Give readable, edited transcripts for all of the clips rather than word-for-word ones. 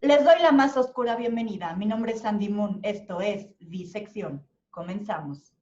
Les doy la más oscura bienvenida. Mi nombre es Sandy Moon. Esto es Disección. Comenzamos.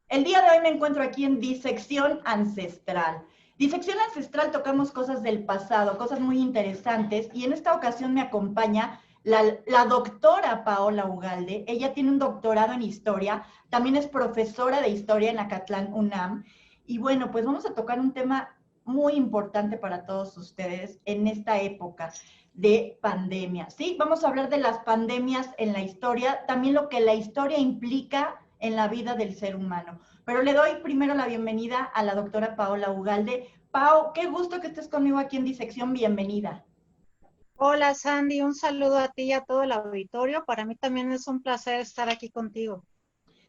El día de hoy me encuentro aquí en Disección Ancestral. Disección Ancestral tocamos cosas del pasado, cosas muy interesantes, y en esta ocasión me acompaña la doctora Paola Ugalde. Ella tiene un doctorado en historia, también es profesora de historia en Acatlán, UNAM. Y bueno, pues vamos a tocar un tema muy importante para todos ustedes en esta época de pandemia. Sí, vamos a hablar de las pandemias en la historia, también lo que la historia implica en la vida del ser humano. Pero le doy primero la bienvenida a la doctora Paola Ugalde. Pao, qué gusto que estés conmigo aquí en Disección, bienvenida. Hola Sandy, un saludo a ti y a todo el auditorio. Para mí también es un placer estar aquí contigo.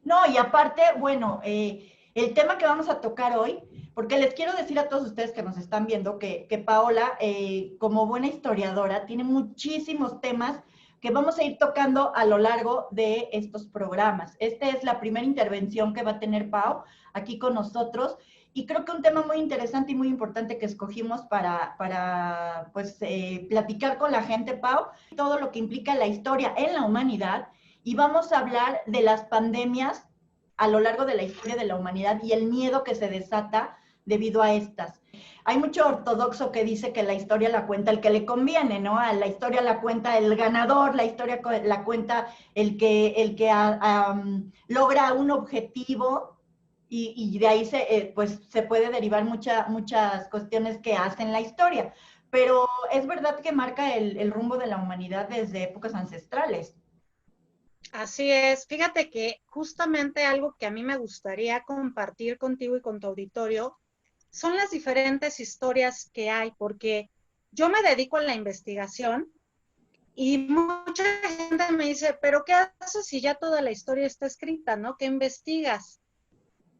No, y aparte, bueno, el tema que vamos a tocar hoy, porque les quiero decir a todos ustedes que nos están viendo que Paola, como buena historiadora, tiene muchísimos temas que vamos a ir tocando a lo largo de estos programas. Esta es la primera intervención que va a tener Pao aquí con nosotros, y creo que un tema muy interesante y muy importante que escogimos para pues, platicar con la gente, Pao, todo lo que implica la historia en la humanidad, y vamos a hablar de las pandemias a lo largo de la historia de la humanidad y el miedo que se desata debido a estas. Hay mucho ortodoxo que dice que la historia la cuenta el que le conviene, ¿no? A la historia la cuenta el ganador, la historia la cuenta el que logra un objetivo, y de ahí pues, se puede derivar muchas cuestiones que hacen la historia. Pero es verdad que marca el rumbo de la humanidad desde épocas ancestrales. Así es, fíjate que justamente algo que a mí me gustaría compartir contigo y con tu auditorio son las diferentes historias que hay, porque yo me dedico a la investigación y mucha gente me dice, pero ¿qué haces si ya toda la historia está escrita, ¿no? ¿Qué investigas?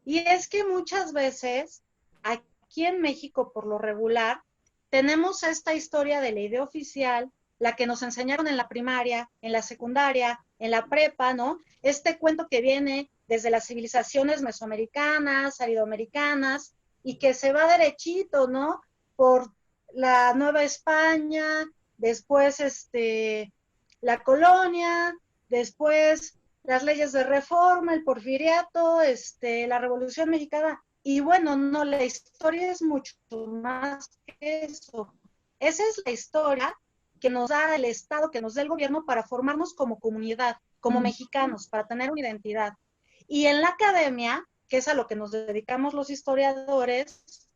Y es que muchas veces aquí en México, por lo regular, tenemos esta historia de la idea oficial, la que nos enseñaron en la primaria, en la secundaria, en la prepa, ¿no? Este cuento que viene desde las civilizaciones mesoamericanas, aridoamericanas, y que se va derechito, ¿no? Por la Nueva España, después la colonia, después las leyes de reforma, el porfiriato, la Revolución Mexicana. Y bueno, no, la historia es mucho más que eso. Esa es la historia que nos da el Estado, que nos da el gobierno para formarnos como comunidad, como mexicanos, para tener una identidad. Y en la academia, que es a lo que nos dedicamos los historiadores,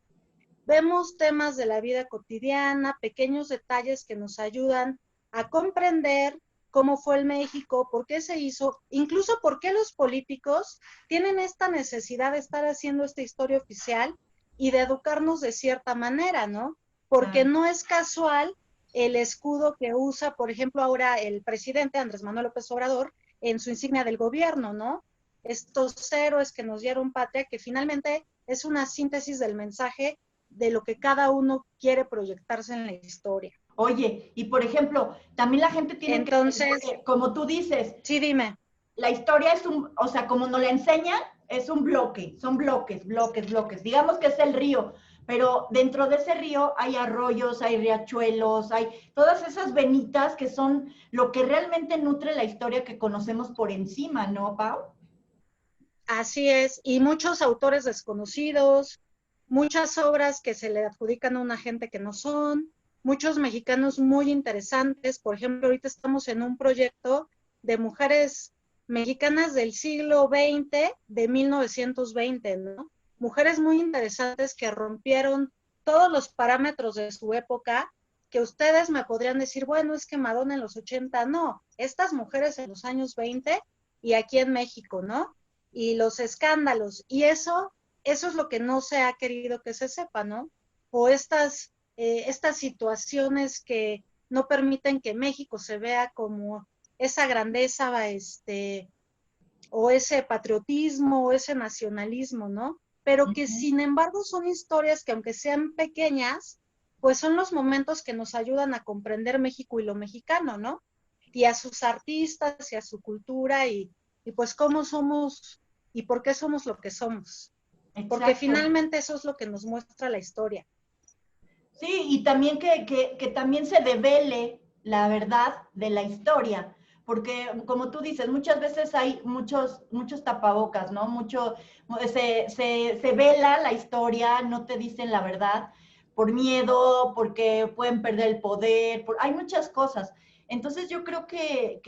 vemos temas de la vida cotidiana, pequeños detalles que nos ayudan a comprender cómo fue el México, por qué se hizo, incluso por qué los políticos tienen esta necesidad de estar haciendo esta historia oficial y de educarnos de cierta manera, ¿no? Porque no es casual el escudo que usa, por ejemplo, ahora el presidente Andrés Manuel López Obrador en su insignia del gobierno, ¿no? Estos héroes que nos dieron patria, que finalmente es una síntesis del mensaje de lo que cada uno quiere proyectarse en la historia. Oye, y por ejemplo, también la gente tiene que, como tú dices, sí, dime. La historia es o sea, como nos la enseñan, es un bloque, son bloques, bloques, bloques. Digamos que es el río, pero dentro de ese río hay arroyos, hay riachuelos, hay todas esas venitas que son lo que realmente nutre la historia que conocemos por encima, ¿no, Pau? Así es, y muchos autores desconocidos, muchas obras que se le adjudican a una gente que no son, muchos mexicanos muy interesantes. Por ejemplo, ahorita estamos en un proyecto de mujeres mexicanas del siglo XX, de 1920, ¿no? Mujeres muy interesantes que rompieron todos los parámetros de su época, que ustedes me podrían decir, bueno, es que Madonna en los 80, no, estas mujeres en los años 20 y aquí en México, ¿no? y los escándalos. Y eso es lo que no se ha querido que se sepa, ¿no? O estas situaciones que no permiten que México se vea como esa grandeza, o ese patriotismo, o ese nacionalismo, ¿no? Pero que Ujú. sin embargo son historias que aunque sean pequeñas, pues son los momentos que nos ayudan a comprender México y lo mexicano, ¿no? Y a sus artistas y a su cultura y pues cómo somos y por qué somos lo que somos. Porque Exacto. finalmente eso es lo que nos muestra la historia. Sí, y también que también se devele la verdad de la historia, porque como tú dices, muchas veces hay muchos tapabocas, ¿no? Se vela la historia, no te dicen la verdad por miedo, porque pueden perder el poder, hay muchas cosas. Entonces yo creo que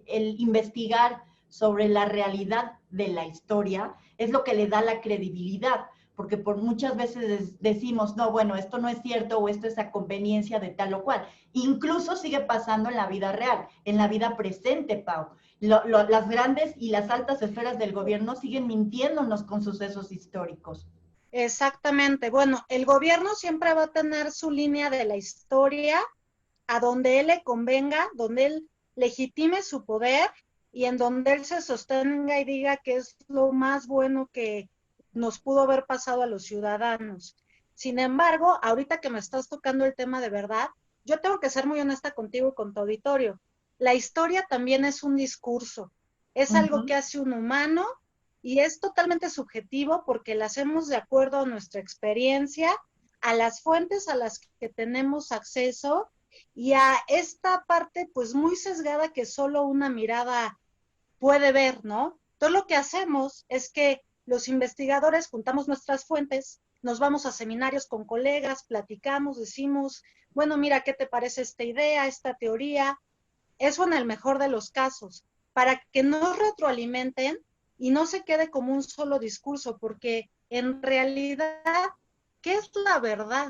el investigar sobre la realidad de la historia es lo que le da la credibilidad porque por muchas veces decimos, no, bueno, esto no es cierto o esto es a conveniencia de tal o cual. Incluso sigue pasando en la vida real, en la vida presente, Pau. Las grandes y las altas esferas del gobierno siguen mintiéndonos con sucesos históricos. Exactamente. Bueno, el gobierno siempre va a tener su línea de la historia a donde él le convenga, donde él legitime su poder y en donde él se sostenga y diga que es lo más bueno que nos pudo haber pasado a los ciudadanos. Sin embargo, ahorita que me estás tocando el tema de verdad, yo tengo que ser muy honesta contigo y con tu auditorio. La historia también es un discurso, es Uh algo que -huh. hace un humano y es totalmente subjetivo porque la hacemos de acuerdo a nuestra experiencia, a las fuentes a las que tenemos acceso y a esta parte pues muy sesgada que solo una mirada puede ver, ¿no? Todo lo que hacemos es que los investigadores juntamos nuestras fuentes, nos vamos a seminarios con colegas, platicamos, decimos, bueno, mira, ¿qué te parece esta idea, esta teoría? Eso en el mejor de los casos, para que no retroalimenten y no se quede como un solo discurso, porque en realidad, ¿qué es la verdad?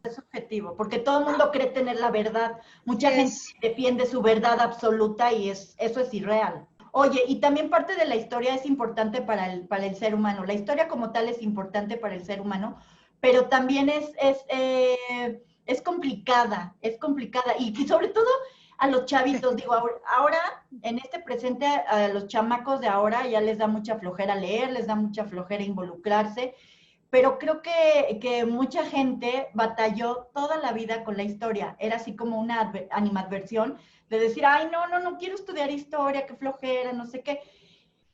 Es subjetivo, porque todo el mundo cree tener la verdad. Mucha gente Es defiende su verdad absoluta y eso es irreal. Oye, y también parte de la historia es importante para el ser humano. La historia como tal es importante para el ser humano, pero también es complicada, es complicada. Y sobre todo a los chavitos, digo, ahora en este presente a los chamacos de ahora ya les da mucha flojera leer, les da mucha flojera involucrarse, pero creo que mucha gente batalló toda la vida con la historia. Era así como una animadversión de decir, ay, no, no, no quiero estudiar historia, qué flojera, no sé qué.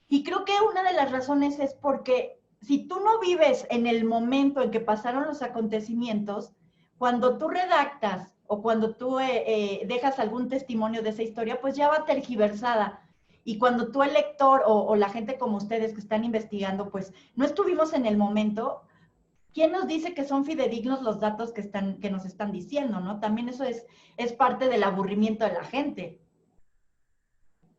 Y creo que una de las razones es porque si tú no vives en el momento en que pasaron los acontecimientos, cuando tú redactas o cuando tú dejas algún testimonio de esa historia, pues ya va tergiversada. Y cuando tú el lector o la gente como ustedes que están investigando, pues no estuvimos en el momento, ¿quién nos dice que son fidedignos los datos que nos están diciendo, no? También eso es parte del aburrimiento de la gente.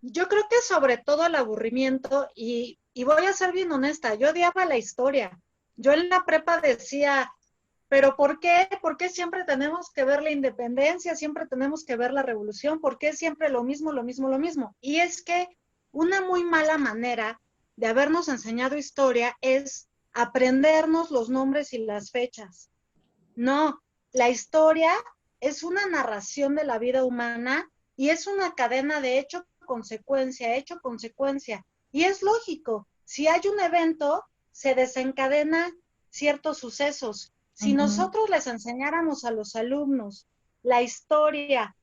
Yo creo que sobre todo el aburrimiento, y voy a ser bien honesta, yo odiaba la historia. Yo en la prepa decía, pero ¿por qué? ¿Por qué siempre tenemos que ver la independencia? Siempre tenemos que ver la revolución. ¿Por qué siempre lo mismo, lo mismo, lo mismo? Y es que una muy mala manera de habernos enseñado historia es aprendernos los nombres y las fechas. No, la historia es una narración de la vida humana y es una cadena de hecho, consecuencia. Y es lógico, si hay un evento, se desencadena ciertos sucesos. Si Ujú. nosotros les enseñáramos a los alumnos la historia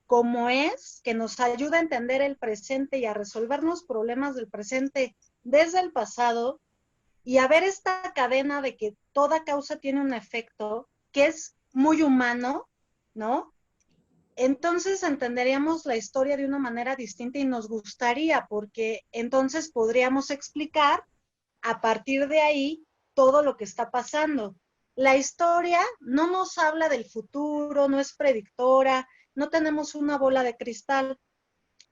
como es, que nos ayuda a entender el presente y a resolver los problemas del presente desde el pasado, y a ver esta cadena de que toda causa tiene un efecto que es muy humano, ¿no? Entonces entenderíamos la historia de una manera distinta y nos gustaría, porque entonces podríamos explicar a partir de ahí todo lo que está pasando. La historia no nos habla del futuro, no es predictora, no tenemos una bola de cristal,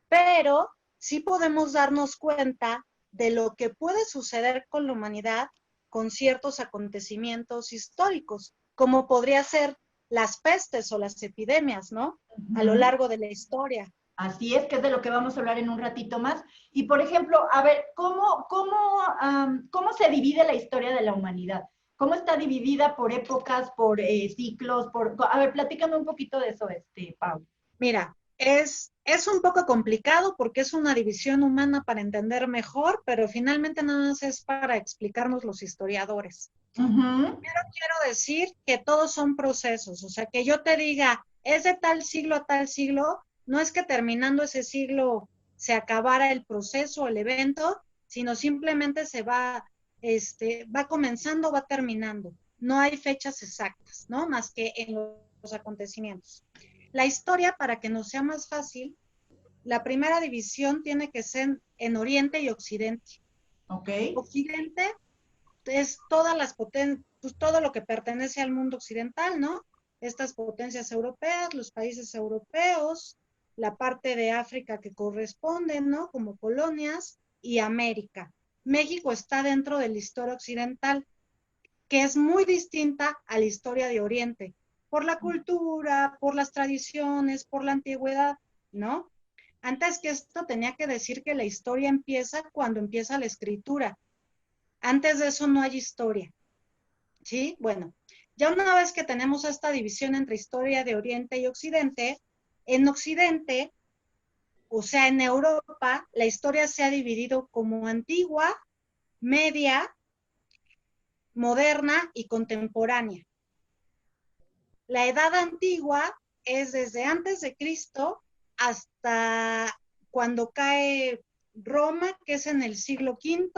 pero sí podemos darnos cuenta de lo que puede suceder con la humanidad con ciertos acontecimientos históricos, como podría ser las pestes o las epidemias, ¿no? A lo Ujú. largo de la historia. Así es, que es de lo que vamos a hablar en un ratito más. Y, por ejemplo, a ver, ¿cómo se divide la historia de la humanidad? ¿Cómo está dividida por épocas, por ciclos? A ver, platícame un poquito de eso, Pau. Mira, es un poco complicado porque es una división humana para entender mejor, pero finalmente nada más es para explicarnos los historiadores. Ujú. Pero quiero decir que todos son procesos, o sea, que yo te diga, es de tal siglo a tal siglo, no es que terminando ese siglo se acabara el proceso, el evento, sino simplemente va comenzando, va terminando. No hay fechas exactas, ¿no? Más que en los acontecimientos. La historia, para que nos sea más fácil, la primera división tiene que ser en Oriente y Occidente. Ok. Occidente es todas las potencias, pues todo lo que pertenece al mundo occidental, ¿no? Estas potencias europeas, los países europeos, la parte de África que corresponde, ¿no? Como colonias, y América. México está dentro de la historia occidental, que es muy distinta a la historia de Oriente, por la cultura, por las tradiciones, por la antigüedad, ¿no? Antes que esto tenía que decir que la historia empieza cuando empieza la escritura. Antes de eso no hay historia, ¿sí? Bueno, ya una vez que tenemos esta división entre historia de Oriente y Occidente, en Occidente, o sea, en Europa, la historia se ha dividido como antigua, media, moderna y contemporánea. La edad antigua es desde antes de Cristo hasta cuando cae Roma, que es en el siglo V,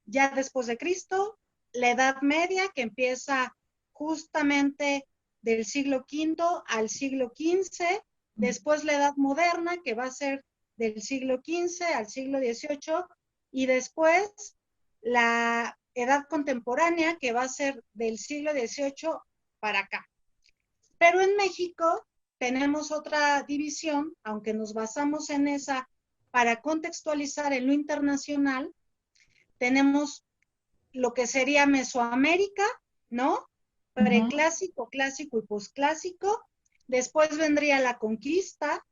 ya después de Cristo, la Edad Media, que empieza justamente del siglo V al siglo XV, después la Edad Moderna, que va a ser del siglo XV al siglo XVIII, y después la Edad Contemporánea, que va a ser del siglo XVIII para acá. Pero en México tenemos otra división, aunque nos basamos en esa para contextualizar en lo internacional, tenemos lo que sería Mesoamérica, ¿no? Ujú. Preclásico, clásico y posclásico. Después vendría la conquista,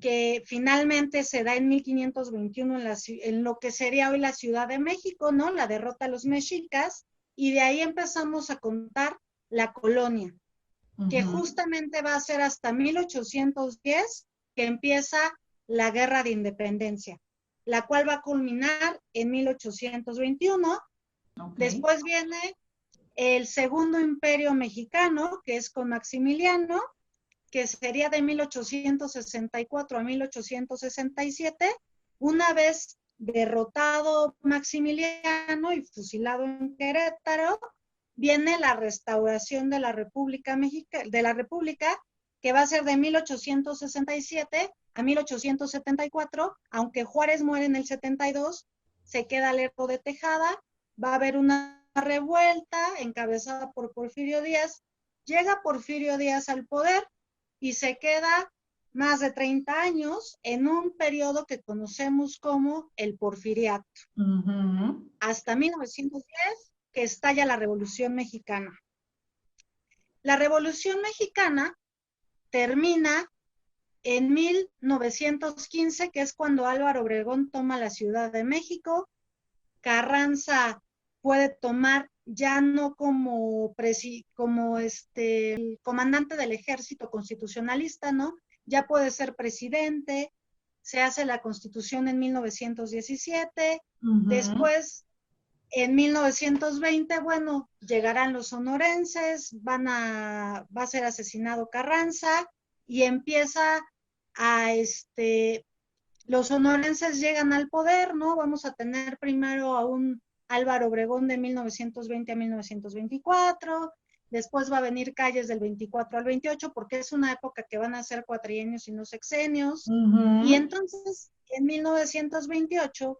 que finalmente se da en 1521 en lo que sería hoy la Ciudad de México, ¿no? La derrota a los mexicas, y de ahí empezamos a contar la colonia, que Ujú. justamente va a ser hasta 1810 que empieza la Guerra de Independencia, la cual va a culminar en 1821. Ok. Después viene el Segundo Imperio Mexicano, que es con Maximiliano, que sería de 1864 a 1867. Una vez derrotado Maximiliano y fusilado en Querétaro, viene la restauración de la República Mexicana, de la República, que va a ser de 1867 a 1874, aunque Juárez muere en el 72, se queda Lerdo de Tejada, va a haber una revuelta encabezada por Porfirio Díaz, llega Porfirio Díaz al poder y se queda más de 30 años en un periodo que conocemos como el Porfiriato, Ujú. hasta 1910, que estalla la Revolución Mexicana. La Revolución Mexicana termina en 1915, que es cuando Álvaro Obregón toma la Ciudad de México. Carranza puede tomar ya no como el comandante del ejército constitucionalista, ¿no? Ya puede ser presidente, se hace la Constitución en 1917, Ujú. después en 1920, bueno, llegarán los sonorenses, va a ser asesinado Carranza y empieza a los sonorenses llegan al poder, ¿no? Vamos a tener primero a un Álvaro Obregón de 1920 a 1924, después va a venir Calles del 24 al 28, porque es una época que van a ser cuatrienios y no sexenios, y Ujú. entonces en 1928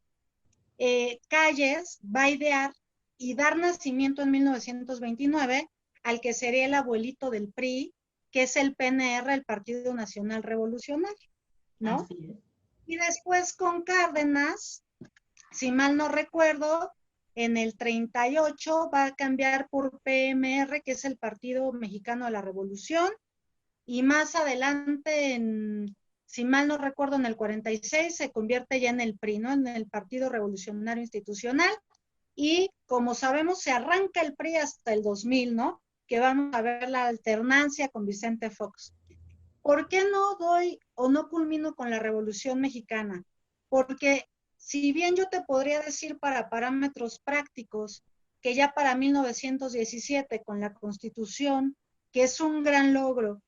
Calles va a idear y dar nacimiento en 1929 al que sería el abuelito del PRI, que es el PNR, el Partido Nacional Revolucionario, ¿no? Así es. Y después con Cárdenas, si mal no recuerdo, en el 38 va a cambiar por PMR, que es el Partido Mexicano de la Revolución, y más adelante si mal no recuerdo, en el 46 se convierte ya en el PRI, ¿no? En el Partido Revolucionario Institucional, y como sabemos se arranca el PRI hasta el 2000, ¿no? Que vamos a ver la alternancia con Vicente Fox. ¿Por qué no doy o no culmino con la Revolución Mexicana? Porque si bien yo te podría decir para parámetros prácticos que ya para 1917 con la Constitución, que es un gran logro,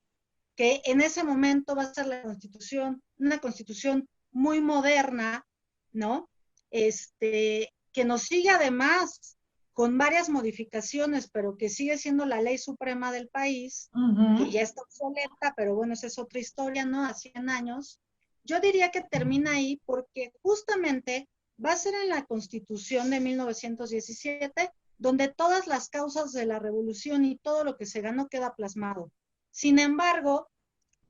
que en ese momento va a ser la Constitución, una Constitución muy moderna, ¿no? Que nos sigue además con varias modificaciones, pero que sigue siendo la ley suprema del país, que ya está obsoleta, pero bueno, esa es otra historia, ¿no? A 100 años. Yo diría que termina ahí porque justamente va a ser en la Constitución de 1917 donde todas las causas de la revolución y todo lo que se ganó queda plasmado. Sin embargo,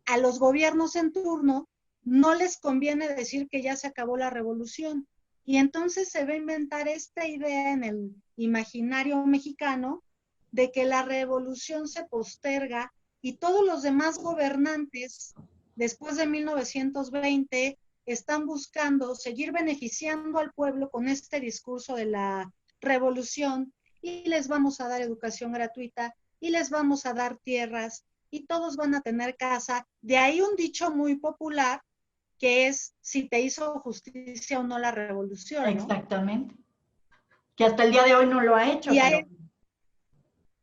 a los gobiernos en turno no les conviene decir que ya se acabó la revolución. Y entonces se va a inventar esta idea en el imaginario mexicano de que la revolución se posterga y todos los demás gobernantes, después de 1920, están buscando seguir beneficiando al pueblo con este discurso de la revolución y les vamos a dar educación gratuita y les vamos a dar tierras y todos van a tener casa. De ahí un dicho muy popular que es si te hizo justicia o no la revolución, ¿no? Exactamente. Que hasta el día de hoy no lo ha hecho, Y pero...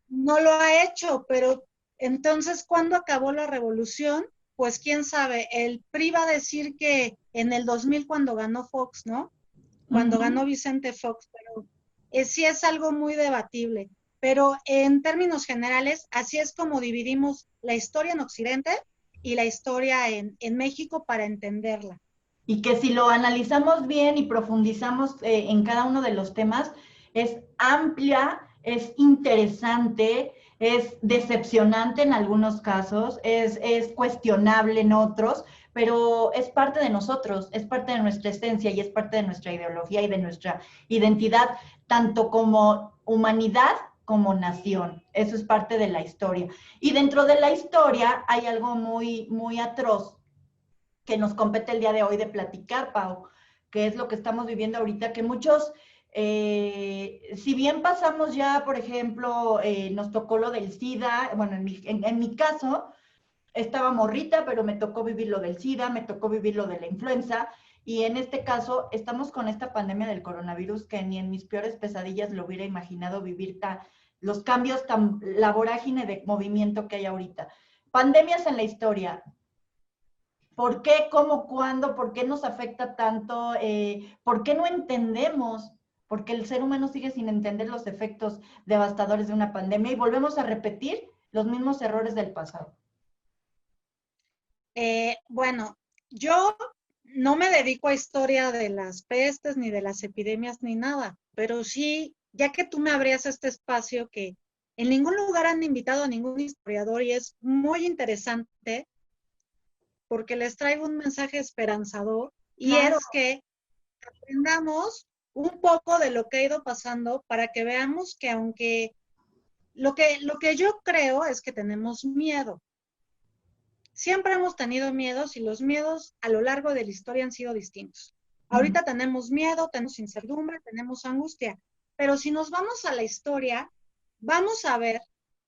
no lo ha hecho, pero entonces, ¿cuándo acabó la revolución? Pues quién sabe, el PRI va a decir que en el 2000 cuando ganó Fox, ¿no? Cuando ganó Vicente Fox, pero sí es algo muy debatible. Pero en términos generales, así es como dividimos la historia en Occidente y la historia en México para entenderla. Y que si lo analizamos bien y profundizamos en cada uno de los temas, es amplia, es interesante, es decepcionante en algunos casos, es cuestionable en otros, pero es parte de nosotros, es parte de nuestra esencia y es parte de nuestra ideología y de nuestra identidad, tanto como humanidad como nación. Eso es parte de la historia. Y dentro de la historia hay algo muy, muy atroz que nos compete el día de hoy de platicar, Pau, que es lo que estamos viviendo ahorita, que muchos, si bien pasamos ya, por ejemplo, nos tocó lo del SIDA, bueno, en mi caso, estaba morrita, pero me tocó vivir lo del SIDA, me tocó vivir lo de la influenza, y en este caso estamos con esta pandemia del coronavirus que ni en mis peores pesadillas lo hubiera imaginado vivir los cambios la vorágine de movimiento que hay ahorita. Pandemias en la historia, ¿por qué, cómo, cuándo, por qué nos afecta tanto? ¿Por qué no entendemos? Porque el ser humano sigue sin entender los efectos devastadores de una pandemia y volvemos a repetir los mismos errores del pasado. Bueno, yo no me dedico a historia de las pestes, ni de las epidemias, ni nada, pero sí, ya que tú me abrías este espacio que en ningún lugar han invitado a ningún historiador y es muy interesante porque les traigo un mensaje esperanzador y Claro. es que aprendamos un poco de lo que ha ido pasando para que veamos que aunque lo que yo creo es que tenemos miedo. Siempre hemos tenido miedos y los miedos a lo largo de la historia han sido distintos. Ahorita tenemos miedo, tenemos incertidumbre, tenemos angustia, pero si nos vamos a la historia, vamos a ver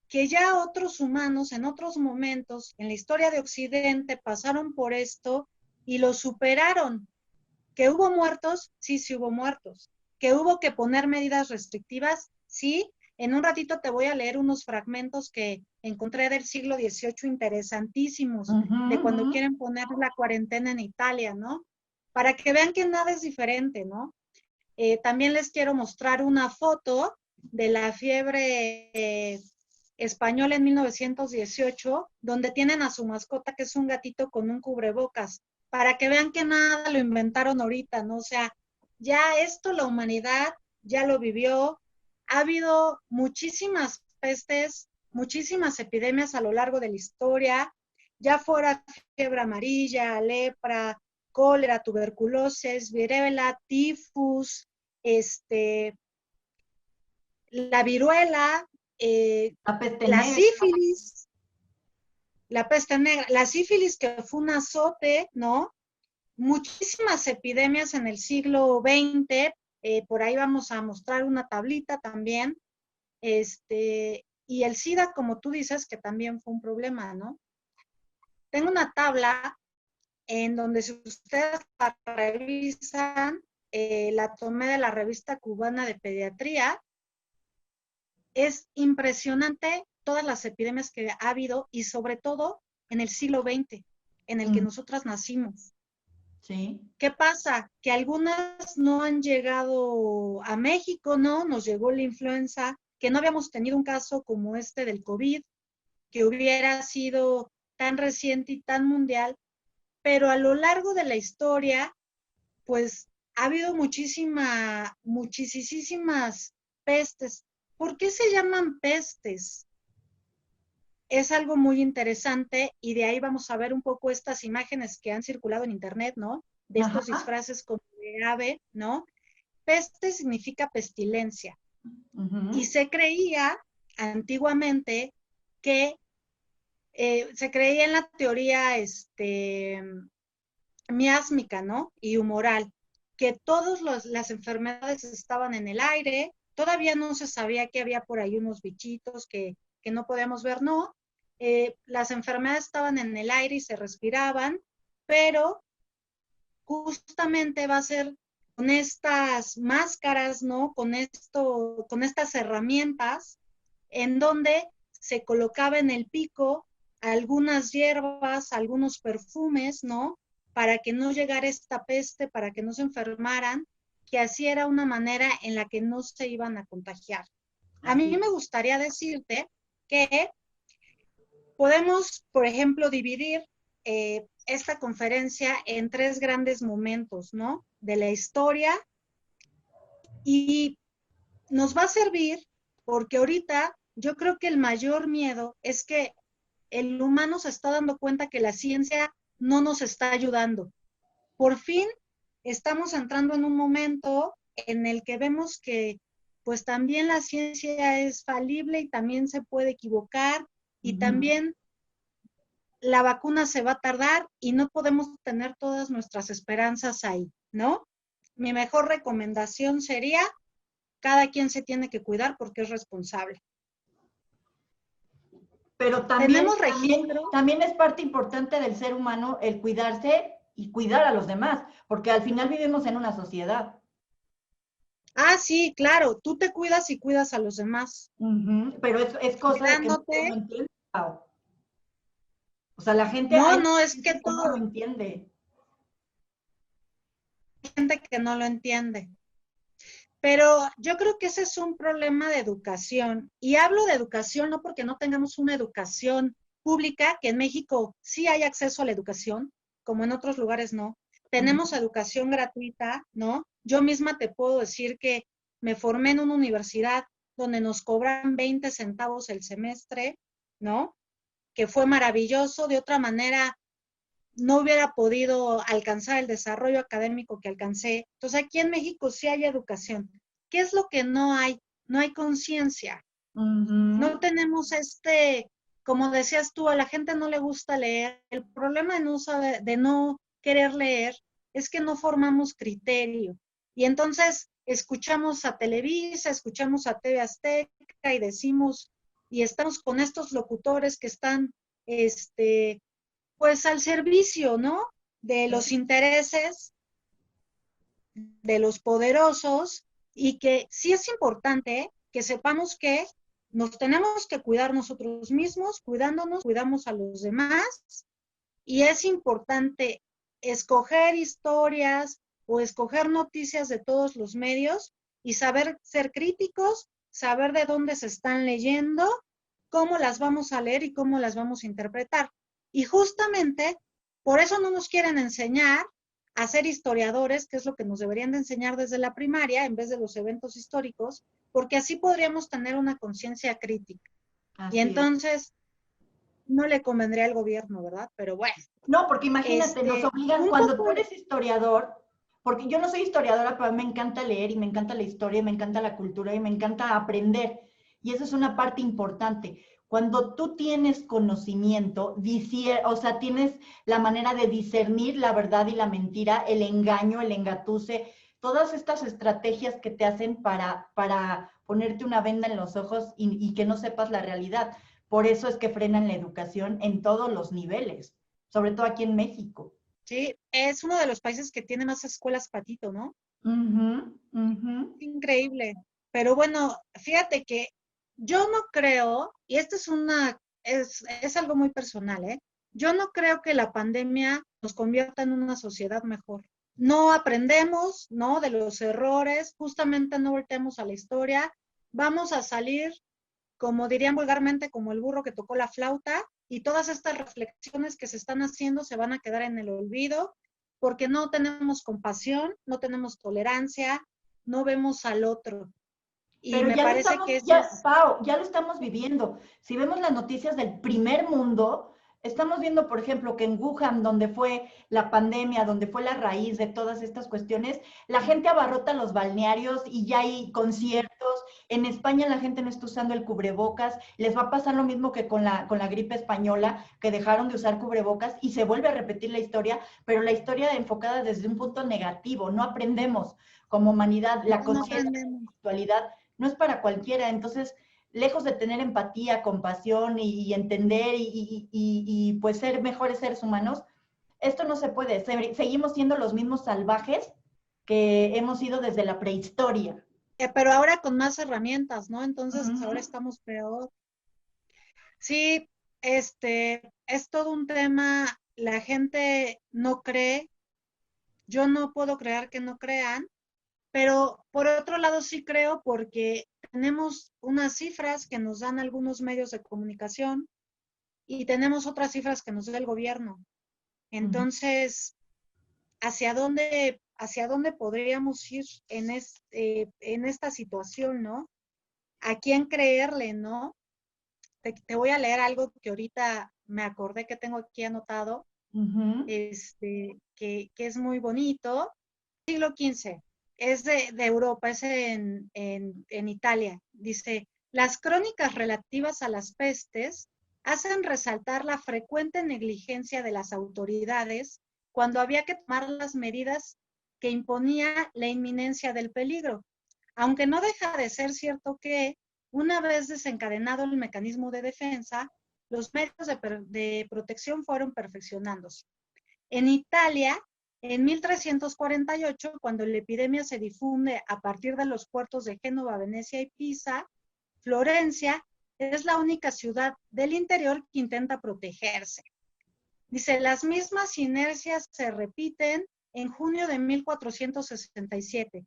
que ya otros humanos en otros momentos en la historia de Occidente pasaron por esto y lo superaron. ¿Que hubo muertos? Sí, sí hubo muertos. ¿Que hubo que poner medidas restrictivas? Sí. En un ratito te voy a leer unos fragmentos que encontré del siglo XVIII interesantísimos, de cuando quieren poner la cuarentena en Italia, ¿no? Para que vean que nada es diferente, ¿no? También les quiero mostrar una foto de la fiebre española en 1918, donde tienen a su mascota, que es un gatito con un cubrebocas, para que vean que nada lo inventaron ahorita, ¿no? O sea, ya esto la humanidad ya lo vivió, ha habido muchísimas pestes, muchísimas epidemias a lo largo de la historia, ya fuera fiebre amarilla, lepra, cólera, tuberculosis, viruela, tifus, la viruela, La peste la negra. sífilis, la peste negra, la sífilis que fue un azote, ¿no? Muchísimas epidemias en el siglo XX, por ahí vamos a mostrar una tablita también, y el SIDA, como tú dices, que también fue un problema, ¿no? Tengo una tabla en donde si ustedes la revisan, la tomé de la revista cubana de pediatría, es impresionante todas las epidemias que ha habido y sobre todo en el siglo XX, en el que nosotras nacimos. Sí. ¿Qué pasa? Que algunas no han llegado a México, ¿no? Nos llegó la influenza, que no habíamos tenido un caso como este del COVID, que hubiera sido tan reciente y tan mundial, pero a lo largo de la historia, pues ha habido muchísimas pestes. ¿Por qué se llaman pestes? Es algo muy interesante y de ahí vamos a ver un poco estas imágenes que han circulado en internet, ¿no? De estos Ajá. disfraces como de ave, ¿no? Peste significa pestilencia. Y se creía antiguamente que se creía en la teoría miásmica, ¿no? Y humoral, que todas las enfermedades estaban en el aire, todavía no se sabía que había por ahí unos bichitos que no podíamos ver, no. Las enfermedades estaban en el aire y se respiraban, pero justamente va a ser con estas máscaras, ¿no? Con estas herramientas, en donde se colocaba en el pico algunas hierbas, algunos perfumes, ¿no? Para que no llegara esta peste, para que no se enfermaran, que así era una manera en la que no se iban a contagiar. A mí me gustaría decirte que podemos, por ejemplo, dividir esta conferencia en 3 grandes momentos, ¿no? De la historia, y nos va a servir porque ahorita yo creo que el mayor miedo es que el humano se está dando cuenta que la ciencia no nos está ayudando. Por fin estamos entrando en un momento en el que vemos que pues también la ciencia es falible y también se puede equivocar y también la vacuna se va a tardar y no podemos tener todas nuestras esperanzas ahí, ¿no? Mi mejor recomendación sería, cada quien se tiene que cuidar porque es responsable. Pero Tenemos registro. también es parte importante del ser humano el cuidarse y cuidar a los demás, porque al final vivimos en una sociedad. Ah, sí, claro, tú te cuidas y cuidas a los demás. Pero es cosa de que no Cuidándote. entiende. O sea, la gente, No, hay no, es gente que que no lo todo, entiende. hay gente que no lo entiende. Pero yo creo que ese es un problema de educación. Y hablo de educación no porque no tengamos una educación pública, que en México sí hay acceso a la educación, como en otros lugares no. Tenemos educación gratuita, ¿no? Yo misma te puedo decir que me formé en una universidad donde nos cobran 20 centavos el semestre, ¿no? Que fue maravilloso. De otra manera, no hubiera podido alcanzar el desarrollo académico que alcancé. Entonces, aquí en México sí hay educación. ¿Qué es lo que no hay? No hay conciencia. No tenemos como decías tú, a la gente no le gusta leer. El problema de no querer leer es que no formamos criterio. Y entonces escuchamos a Televisa, escuchamos a TV Azteca y decimos, y estamos con estos locutores que están, pues al servicio, ¿no? De los intereses de los poderosos, y que sí es importante que sepamos que nos tenemos que cuidar nosotros mismos, cuidándonos, cuidamos a los demás, y es importante escoger historias o escoger noticias de todos los medios y saber ser críticos, saber de dónde se están leyendo, cómo las vamos a leer y cómo las vamos a interpretar. Y justamente por eso no nos quieren enseñar a ser historiadores, que es lo que nos deberían de enseñar desde la primaria, en vez de los eventos históricos, porque así podríamos tener una conciencia crítica. Así Y es. entonces no le convendría al gobierno, ¿verdad? Pero bueno. No, porque imagínate, nos obligan, Un cuando tú poco, eres historiador, porque yo no soy historiadora, pero me encanta leer y me encanta la historia, y me encanta la cultura y me encanta aprender. Y eso es una parte importante. Cuando tú tienes conocimiento, o sea, tienes la manera de discernir la verdad y la mentira, el engaño, el engatuse, todas estas estrategias que te hacen para ponerte una venda en los ojos y que no sepas la realidad. Por eso es que frenan la educación en todos los niveles, sobre todo aquí en México. Sí, es uno de los países que tiene más escuelas patito, ¿no? Ujú, ujú. Increíble. Pero bueno, fíjate que yo no creo, y esto es algo muy personal, ¿eh? Yo no creo que la pandemia nos convierta en una sociedad mejor. No aprendemos, ¿no? De los errores, justamente no volteamos a la historia. Vamos a salir, como dirían vulgarmente, como el burro que tocó la flauta, y todas estas reflexiones que se están haciendo se van a quedar en el olvido, porque no tenemos compasión, no tenemos tolerancia, no vemos al otro. Y Pero me ya lo parece estamos, que eso ya, es, Pau, ya lo estamos viviendo. Si vemos las noticias del primer mundo, estamos viendo, por ejemplo, que en Wuhan, donde fue la pandemia, donde fue la raíz de todas estas cuestiones, la gente abarrota los balnearios y ya hay conciertos. En España la gente no está usando el cubrebocas. Les va a pasar lo mismo que con la gripe española, que dejaron de usar cubrebocas y se vuelve a repetir la historia, pero la historia enfocada desde un punto negativo. No aprendemos como humanidad. La no conciencia, aprendemos. la espiritualidad no es para cualquiera. Entonces, lejos de tener empatía, compasión y entender pues ser mejores seres humanos, esto no se puede. Seguimos siendo los mismos salvajes que hemos sido desde la prehistoria. Pero ahora con más herramientas, ¿no? Entonces ahora Uh-huh. estamos peor. Sí, es todo un tema, la gente no cree, yo no puedo creer que no crean, pero por otro lado sí creo porque tenemos unas cifras que nos dan algunos medios de comunicación y tenemos otras cifras que nos da el gobierno. Uh-huh. Entonces, hacia dónde podríamos ir en esta situación, ¿no? ¿A quién creerle, no? Te voy a leer algo que ahorita me acordé que tengo aquí anotado, Uh-huh. que es muy bonito. Siglo XV, es de Europa, es en Italia. Dice, las crónicas relativas a las pestes hacen resaltar la frecuente negligencia de las autoridades cuando había que tomar las medidas que imponía la inminencia del peligro, aunque no deja de ser cierto que, una vez desencadenado el mecanismo de defensa, los medios de protección fueron perfeccionándose. En Italia, en 1348, cuando la epidemia se difunde a partir de los puertos de Génova, Venecia y Pisa, Florencia es la única ciudad del interior que intenta protegerse. Dice, las mismas inercias se repiten en junio de 1467,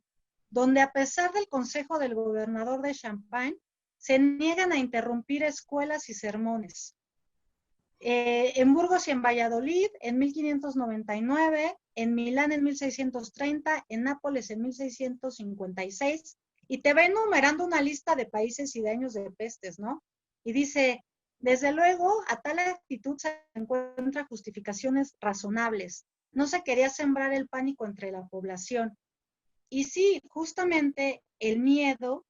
donde a pesar del consejo del gobernador de Champagne, se niegan a interrumpir escuelas y sermones. En Burgos y en Valladolid en 1599, en Milán en 1630, en Nápoles en 1656, y te va enumerando una lista de países y de años de pestes, ¿no? Y dice, desde luego, a tal actitud se encuentran justificaciones razonables. No se quería sembrar el pánico entre la población. Y sí, justamente el miedo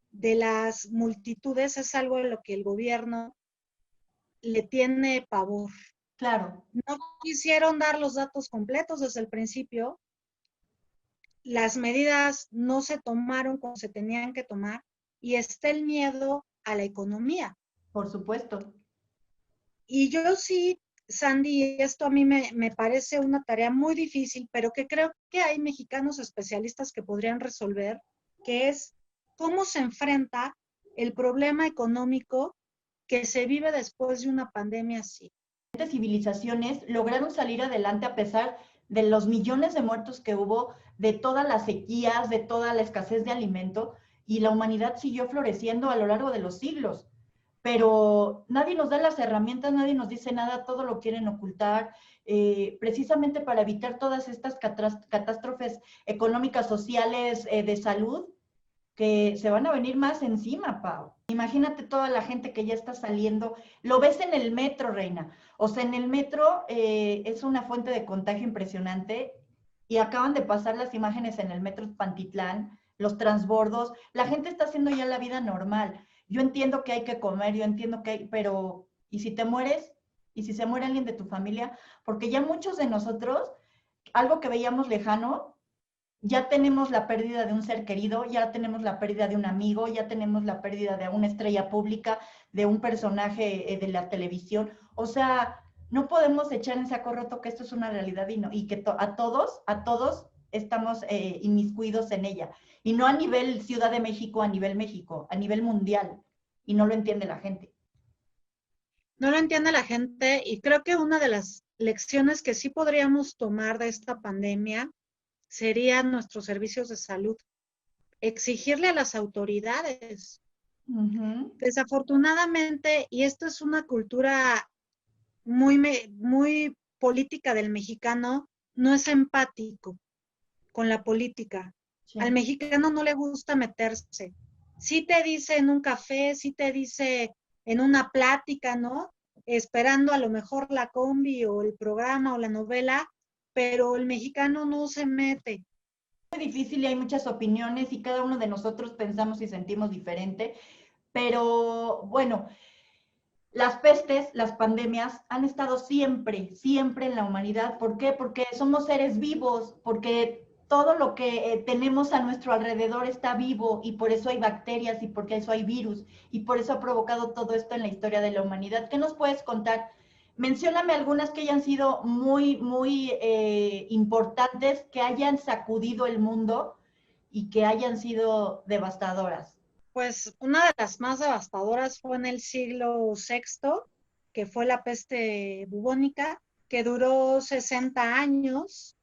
de las multitudes es algo a lo que el gobierno le tiene pavor. Claro. No quisieron dar los datos completos desde el principio, las medidas no se tomaron como se tenían que tomar y está el miedo a la economía. Por supuesto. Y yo sí, Sandy, esto a mí me parece una tarea muy difícil, pero que creo que hay mexicanos especialistas que podrían resolver, que es cómo se enfrenta el problema económico que se vive después de una pandemia así. Civilizaciones lograron salir adelante a pesar de los millones de muertos que hubo, de todas las sequías, de toda la escasez de alimento, y la humanidad siguió floreciendo a lo largo de los siglos. Pero nadie nos da las herramientas, nadie nos dice nada, todo lo quieren ocultar, precisamente para evitar todas estas catástrofes económicas, sociales, de salud, que se van a venir más encima, Pau. Imagínate toda la gente que ya está saliendo. Lo ves en el metro, Reina. O sea, en el metro es una fuente de contagio impresionante y acaban de pasar las imágenes en el metro Pantitlán, los transbordos. La gente está haciendo ya la vida normal. yo entiendo que hay que comer, yo entiendo que hay, pero ¿y si te mueres? ¿Y si se muere alguien de tu familia? Porque ya muchos de nosotros, algo que veíamos lejano, ya tenemos la pérdida de un ser querido, ya tenemos la pérdida de un amigo, ya tenemos la pérdida de una estrella pública, de un personaje de la televisión. O sea, no podemos echar en saco roto que esto es una realidad y que a todos estamos inmiscuidos en ella. Y no a nivel Ciudad de México, a nivel mundial. Y no lo entiende la gente. No lo entiende la gente y creo que una de las lecciones que sí podríamos tomar de esta pandemia serían nuestros servicios de salud. Exigirle a las autoridades. Desafortunadamente, y esto es una cultura muy política del mexicano, no es empático con la política. Sí. Al mexicano no le gusta meterse. Sí te dice en un café, sí te dice en una plática, ¿no? Esperando a lo mejor la combi o el programa o la novela, pero el mexicano no se mete. Es muy difícil y hay muchas opiniones y cada uno de nosotros pensamos y sentimos diferente, pero bueno, las pestes, las pandemias han estado siempre, siempre en la humanidad. ¿Por qué? Porque somos seres vivos, porque todo lo que tenemos a nuestro alrededor está vivo y por eso hay bacterias y porque eso hay virus y por eso ha provocado todo esto en la historia de la humanidad. ¿Qué nos puedes contar? Mencióname algunas que hayan sido muy importantes, que hayan sacudido el mundo y que hayan sido devastadoras. Pues una de las más devastadoras fue en el siglo VI, que fue la peste bubónica, que duró 60 años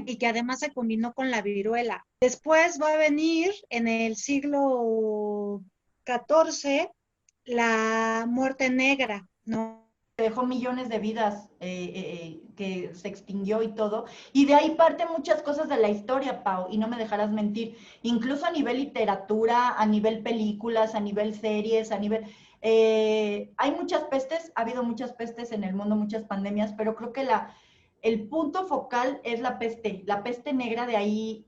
y que además se combinó con la viruela. Después va a venir en el siglo XIV la muerte negra, ¿no? Dejó millones de vidas que se extinguió y todo. Y de ahí parten muchas cosas de la historia, Pau, y no me dejarás mentir. Incluso a nivel literatura, a nivel películas, a nivel series, a nivel... hay muchas pestes, ha habido muchas pestes en el mundo, muchas pandemias, pero creo que el punto focal es la peste negra, de ahí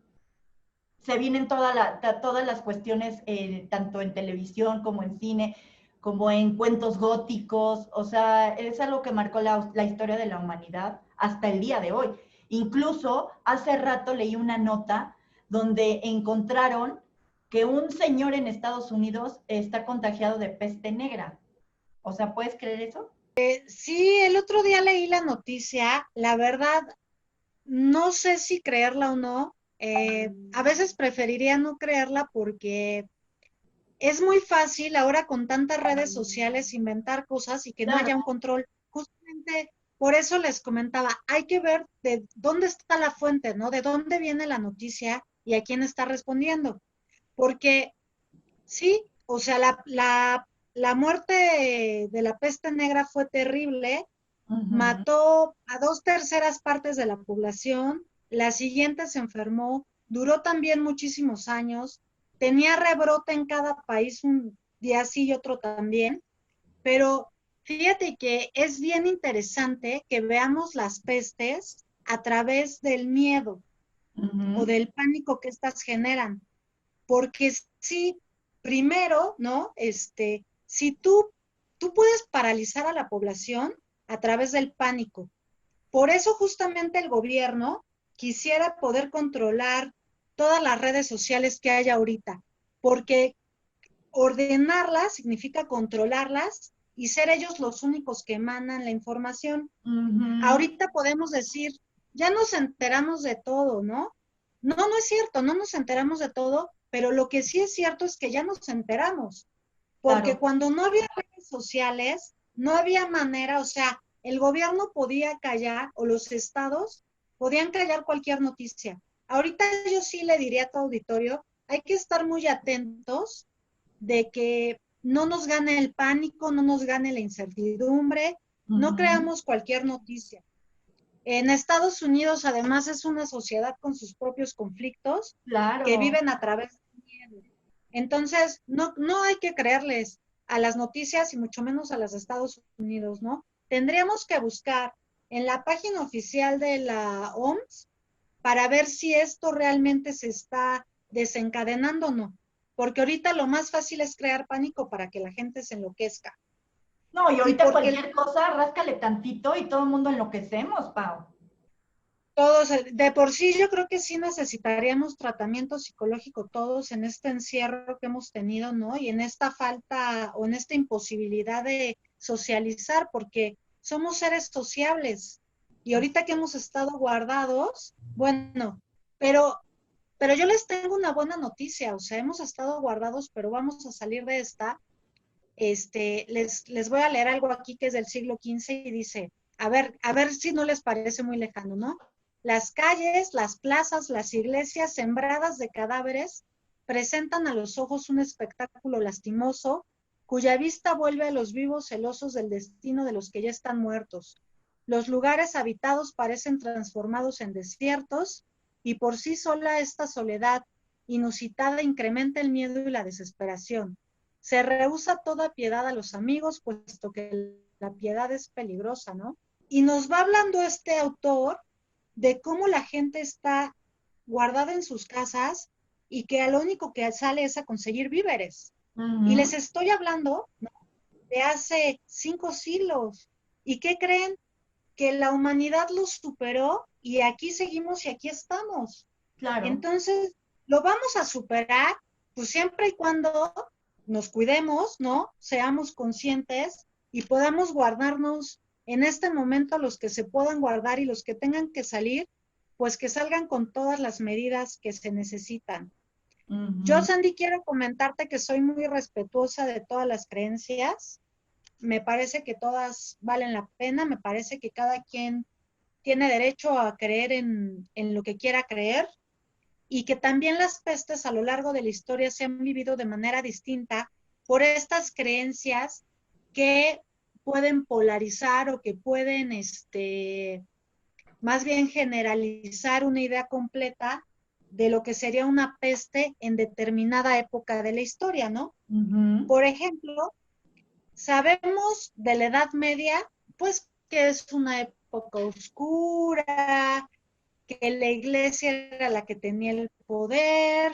se vienen todas las cuestiones, tanto en televisión como en cine, como en cuentos góticos, o sea, es algo que marcó la historia de la humanidad hasta el día de hoy. Incluso hace rato leí una nota donde encontraron que un señor en Estados Unidos está contagiado de peste negra. O sea, ¿puedes creer eso? Sí, el otro día leí la noticia, la verdad, no sé si creerla o no. A veces preferiría no creerla porque es muy fácil ahora con tantas redes sociales inventar cosas y que no Claro. haya un control. Justamente por eso les comentaba, hay que ver de dónde está la fuente, ¿no? De dónde viene la noticia y a quién está respondiendo. Porque sí, o sea, la muerte de la peste negra fue terrible, mató a 2/3 de la población, la siguiente se enfermó, duró también muchísimos años, tenía rebrote en cada país un día sí y otro también, pero fíjate que es bien interesante que veamos las pestes a través del miedo o del pánico que estas generan, porque sí, primero, ¿no? Si tú puedes paralizar a la población a través del pánico. Por eso justamente el gobierno quisiera poder controlar todas las redes sociales que hay ahorita, porque ordenarlas significa controlarlas y ser ellos los únicos que emanan la información. Ahorita podemos decir, ya nos enteramos de todo, ¿no? No, no es cierto, no nos enteramos de todo, pero lo que sí es cierto es que ya nos enteramos, porque Claro. cuando no había redes sociales, no había manera, o sea, el gobierno podía callar o los estados podían callar cualquier noticia. Ahorita yo sí le diría a tu auditorio, hay que estar muy atentos de que no nos gane el pánico, no nos gane la incertidumbre, no creamos cualquier noticia. En Estados Unidos, además, es una sociedad con sus propios conflictos que Claro. viven a través del miedo. Entonces, no hay que creerles a las noticias y mucho menos a las de Estados Unidos, ¿no? Tendríamos que buscar en la página oficial de la OMS para ver si esto realmente se está desencadenando o no. porque ahorita lo más fácil es crear pánico para que la gente se enloquezca. No, y Y ahorita porque cualquier cosa, ráscale tantito y todo el mundo enloquecemos, Pau. todos, de por sí yo creo que sí necesitaríamos tratamiento psicológico todos en este encierro que hemos tenido, ¿no? Y en esta falta o en esta imposibilidad de socializar, porque somos seres sociables. Y ahorita que hemos estado guardados, bueno, pero, pero yo les tengo una buena noticia, o sea, hemos estado guardados, pero vamos a salir de esta. Les voy a leer algo aquí que es del siglo XV y dice, a ver si no les parece muy lejano, ¿no? Las calles, las plazas, las iglesias sembradas de cadáveres presentan a los ojos un espectáculo lastimoso cuya vista vuelve a los vivos celosos del destino de los que ya están muertos. Los lugares habitados parecen transformados en desiertos y por sí sola esta soledad inusitada incrementa el miedo y la desesperación. Se rehúsa toda piedad a los amigos, puesto que la piedad es peligrosa, ¿no? Y nos va hablando este autor de cómo la gente está guardada en sus casas y que lo único que sale es a conseguir víveres. Y les Ujú. estoy hablando, ¿no?, de hace 5 siglos. ¿Y qué creen? Que la humanidad los superó y aquí seguimos y aquí estamos. Claro. Entonces, lo vamos a superar, pues siempre y cuando nos cuidemos, ¿no? Seamos conscientes y podamos guardarnos en este momento los que se puedan guardar y los que tengan que salir, pues que salgan con todas las medidas que se necesitan. Yo, Ujú. Sandy, quiero comentarte que soy muy respetuosa de todas las creencias. Me parece que todas valen la pena, me parece que cada quien tiene derecho a creer en lo que quiera creer y que también las pestes a lo largo de la historia se han vivido de manera distinta por estas creencias que pueden polarizar o que pueden, más bien generalizar una idea completa de lo que sería una peste en determinada época de la historia, ¿no? Ujú. Por ejemplo, sabemos de la Edad Media, pues que es una época oscura, que la iglesia era la que tenía el poder,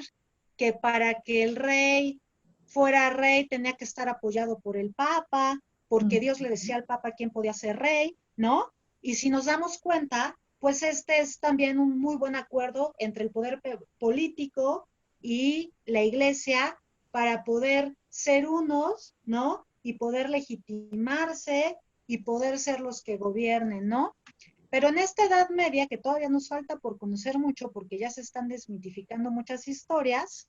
que para que el rey fuera rey tenía que estar apoyado por el papa, porque Dios le decía al papa quién podía ser rey, ¿no? Y si nos damos cuenta, pues este es también un muy buen acuerdo entre el poder político y la iglesia para poder ser unos, ¿no? Y poder legitimarse y poder ser los que gobiernen, ¿no? Pero en esta Edad Media, que todavía nos falta por conocer mucho, porque ya se están desmitificando muchas historias,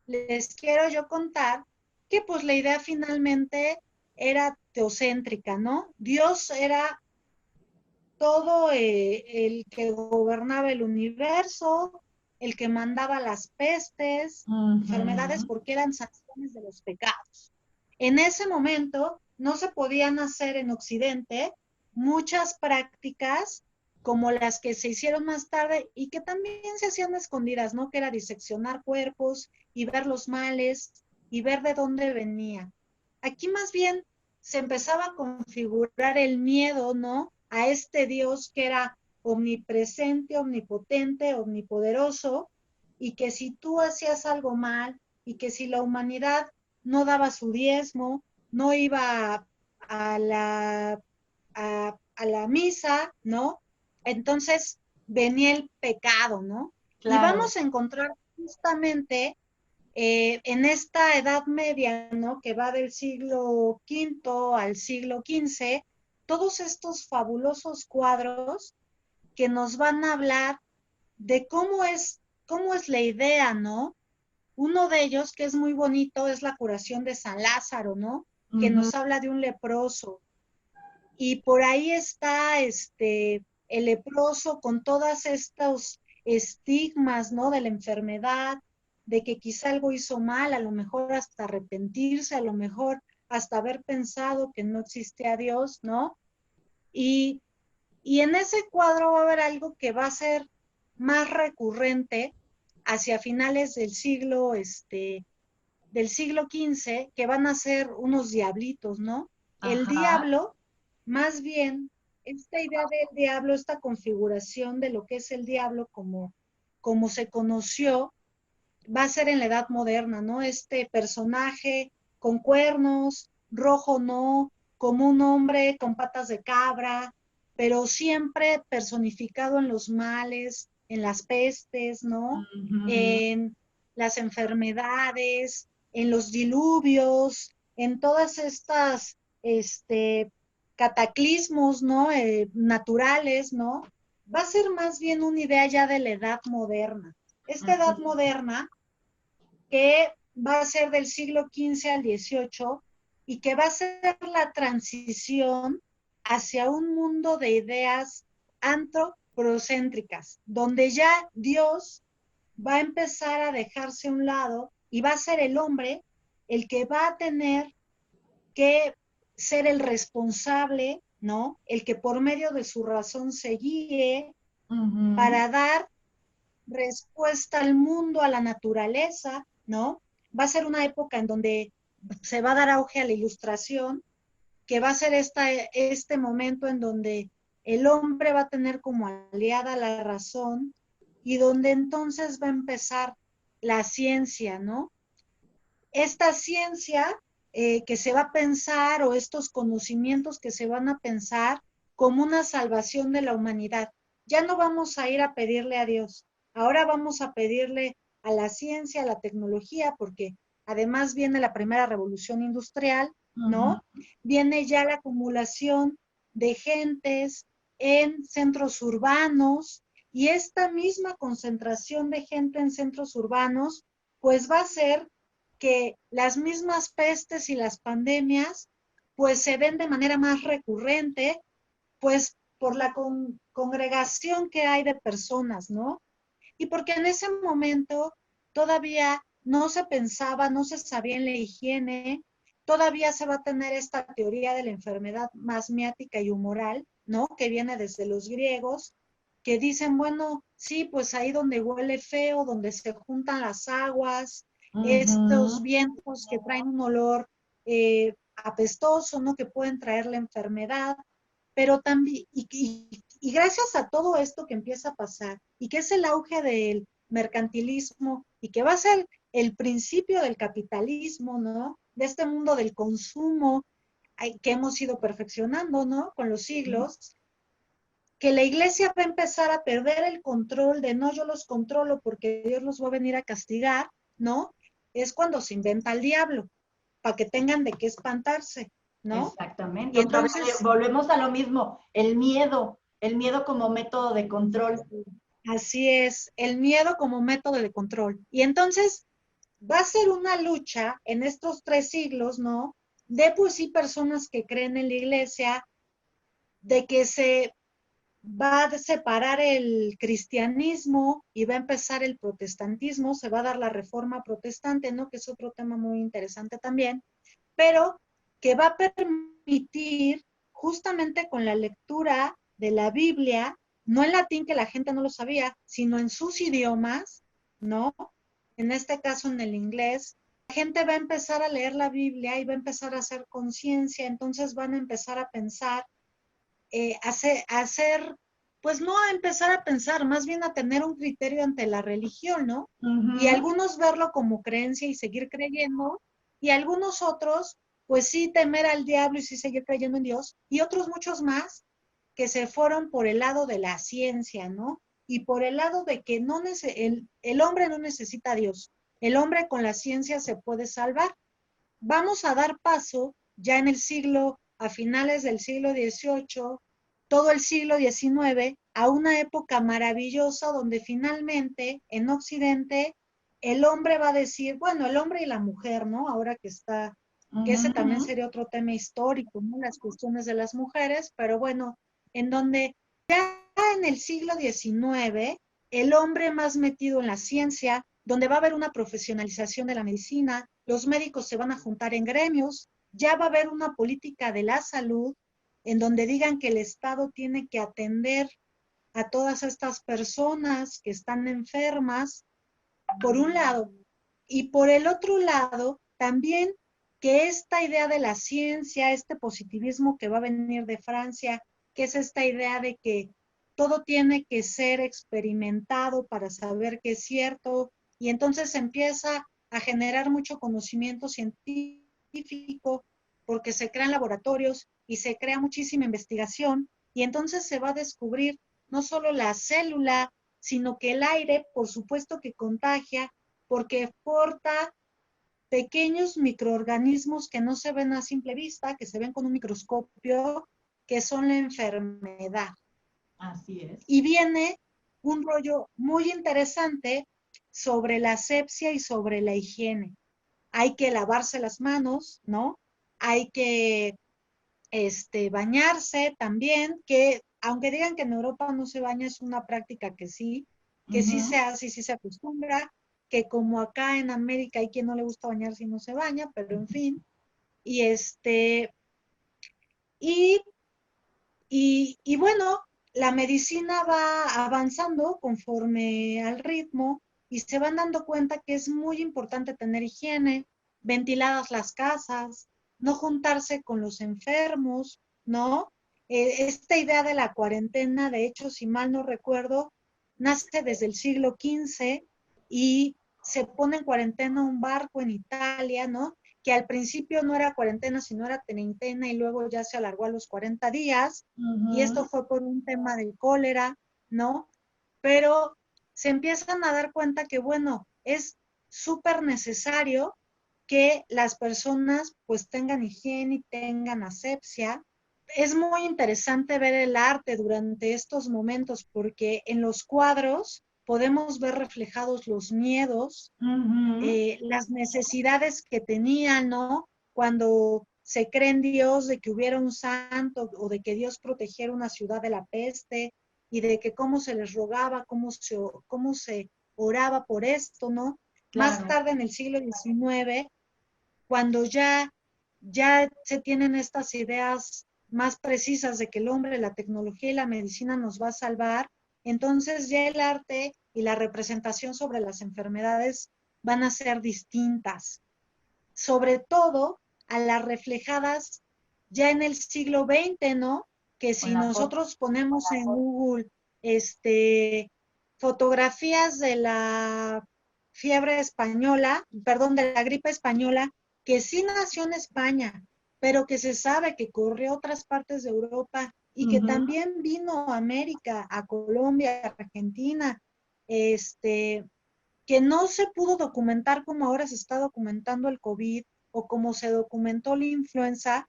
les quiero yo contar que pues la idea finalmente era teocéntrica, ¿no? Dios era todo el que gobernaba el universo, el que mandaba las pestes, enfermedades, Ujú. porque eran sanciones de los pecados. En ese momento no se podían hacer en Occidente muchas prácticas como las que se hicieron más tarde y que también se hacían escondidas, ¿no? Que era diseccionar cuerpos y ver los males y ver de dónde venía. Aquí más bien se empezaba a configurar el miedo, ¿no? A este Dios que era omnipresente, omnipotente, omnipoderoso, y que si tú hacías algo mal, y que si la humanidad no daba su diezmo, no iba a la misa, ¿no? Entonces venía el pecado, ¿no? Y Claro. vamos a encontrar justamente en esta Edad Media, ¿no?, que va del siglo V al siglo XV, todos estos fabulosos cuadros que nos van a hablar de cómo es la idea, ¿no? Uno de ellos, que es muy bonito, es la curación de San Lázaro, ¿no? Que Ujú. nos habla de un leproso. Y por ahí está el leproso con todos estos estigmas, ¿no? De la enfermedad, de que quizá algo hizo mal, a lo mejor hasta arrepentirse, a lo mejor hasta haber pensado que no existía Dios, ¿no? Y, y en ese cuadro va a haber algo que va a ser más recurrente hacia finales del siglo XV, que van a ser unos diablitos, ¿no? El Ajá. diablo, más bien, esta idea del diablo, esta configuración de lo que es el diablo como se conoció, va a ser en la edad moderna, ¿no? Este personaje con cuernos, rojo no, como un hombre con patas de cabra, pero siempre personificado en los males, en las pestes, ¿no? Ujú. En las enfermedades, en los diluvios, en todas estas, cataclismos, ¿no? Naturales, ¿no? Va a ser más bien una idea ya de la edad moderna. Esta edad Ujú. moderna que va a ser del siglo XV al XVIII y que va a ser la transición hacia un mundo de ideas antropocéntricas, donde ya Dios va a empezar a dejarse a un lado y va a ser el hombre el que va a tener que ser el responsable, ¿no? El que por medio de su razón se guíe Ujú. para dar respuesta al mundo, a la naturaleza, ¿no? Va a ser una época en donde se va a dar auge a la ilustración, que va a ser este momento en donde el hombre va a tener como aliada la razón y donde entonces va a empezar la ciencia, ¿no? Esta ciencia que se va a pensar o estos conocimientos que se van a pensar como una salvación de la humanidad. Ya no vamos a ir a pedirle a Dios, ahora vamos a pedirle a la ciencia, a la tecnología, porque además viene la primera revolución industrial, Ujú. ¿no? Viene ya la acumulación de gentes en centros urbanos y esta misma concentración de gente en centros urbanos, pues va a ser que las mismas pestes y las pandemias pues se ven de manera más recurrente, pues por la congregación que hay de personas, ¿no? Y porque en ese momento todavía no se pensaba, no se sabía en la higiene, todavía se va a tener esta teoría de la enfermedad más miática y humoral, ¿no? Que viene desde los griegos, que dicen, bueno, sí, pues ahí donde huele feo, donde se juntan las aguas, estos Ujú. vientos que traen un olor apestoso, ¿no? Que pueden traer la enfermedad, pero también, y gracias a todo esto que empieza a pasar, y que es el auge del mercantilismo, y que va a ser el principio del capitalismo, ¿no? De este mundo del consumo que hemos ido perfeccionando, ¿no? Con los siglos, que la iglesia va a empezar a perder el control de no, yo los controlo porque Dios los va a venir a castigar, ¿no? Es cuando se inventa el diablo, para que tengan de qué espantarse, ¿no? Exactamente. Y Otra vez entonces, volvemos a lo mismo, el miedo como método de control. así es, el miedo como método de control. Y entonces va a ser una lucha en estos 3 siglos, ¿no? De pues sí personas que creen en la iglesia, de que se va a separar el cristianismo y va a empezar el protestantismo, se va a dar la reforma protestante, ¿no? Que es otro tema muy interesante también, pero que va a permitir justamente con la lectura de la Biblia, no en latín que la gente no lo sabía, sino en sus idiomas, ¿no? En este caso en el inglés, la gente va a empezar a leer la Biblia y va a empezar a hacer conciencia, entonces van a empezar a pensar, pues no a empezar a pensar, más bien a tener un criterio ante la religión, ¿no? Y Ujú. algunos verlo como creencia y seguir creyendo, y algunos otros, pues sí temer al diablo y sí seguir creyendo en Dios, y otros muchos más que se fueron por el lado de la ciencia, ¿no? Y por el lado de que el hombre no necesita a Dios, el hombre con la ciencia se puede salvar. Vamos a dar paso ya en el siglo, a finales del siglo XVIII, todo el siglo XIX, a una época maravillosa donde finalmente en Occidente el hombre va a decir, bueno, el hombre y la mujer, ¿no? Ahora que está, que ese también Ujú. sería otro tema histórico, ¿no? Las cuestiones de las mujeres, pero bueno, en donde en el siglo XIX, el hombre más metido en la ciencia, donde va a haber una profesionalización de la medicina, los médicos se van a juntar en gremios, ya va a haber una política de la salud en donde digan que el Estado tiene que atender a todas estas personas que están enfermas, por un lado, y por el otro lado, también que esta idea de la ciencia, este positivismo que va a venir de Francia, que es esta idea de que todo tiene que ser experimentado para saber que es cierto y entonces se empieza a generar mucho conocimiento científico porque se crean laboratorios y se crea muchísima investigación y entonces se va a descubrir no solo la célula, sino que el aire, por supuesto que contagia, porque porta pequeños microorganismos que no se ven a simple vista, que se ven con un microscopio, que son la enfermedad. Así es. Y viene un rollo muy interesante sobre la asepsia y sobre la higiene. Hay que lavarse las manos, ¿no? Hay que bañarse también, que aunque digan que en Europa no se baña, es una práctica que sí se hace y sí se acostumbra, que como acá en América hay quien no le gusta bañar si no se baña, pero en fin. Y y, y bueno, la medicina va avanzando conforme al ritmo y se van dando cuenta que es muy importante tener higiene, ventiladas las casas, no juntarse con los enfermos, ¿no? Esta idea de la cuarentena, de hecho, si mal no recuerdo, nace desde el siglo XV y se pone en cuarentena un barco en Italia, ¿no? Que al principio no era cuarentena, sino era treintena y luego ya se alargó a los 40 días. Y esto fue por un tema del cólera, ¿no? Pero se empiezan a dar cuenta que, bueno, es súper necesario que las personas pues tengan higiene y tengan asepsia. Es muy interesante ver el arte durante estos momentos porque en los cuadros podemos ver reflejados los miedos, las necesidades que tenían, ¿no? Cuando se cree en Dios de que hubiera un santo o de que Dios protegiera una ciudad de la peste y de que cómo se les rogaba, cómo se oraba por esto, ¿no? Más Claro. tarde en el siglo XIX, cuando ya se tienen estas ideas más precisas de que el hombre, la tecnología y la medicina nos va a salvar, entonces ya el arte y la representación sobre las enfermedades van a ser distintas, sobre todo a las reflejadas ya en el siglo XX, ¿no? Que Con si la foto. nosotros ponemos en Google fotografías de la fiebre española, perdón, de la gripe española, que sí nació en España, pero que se sabe que corrió a otras partes de Europa y que también vino a América, a Colombia, a Argentina, que no se pudo documentar como ahora se está documentando el COVID o como se documentó la influenza,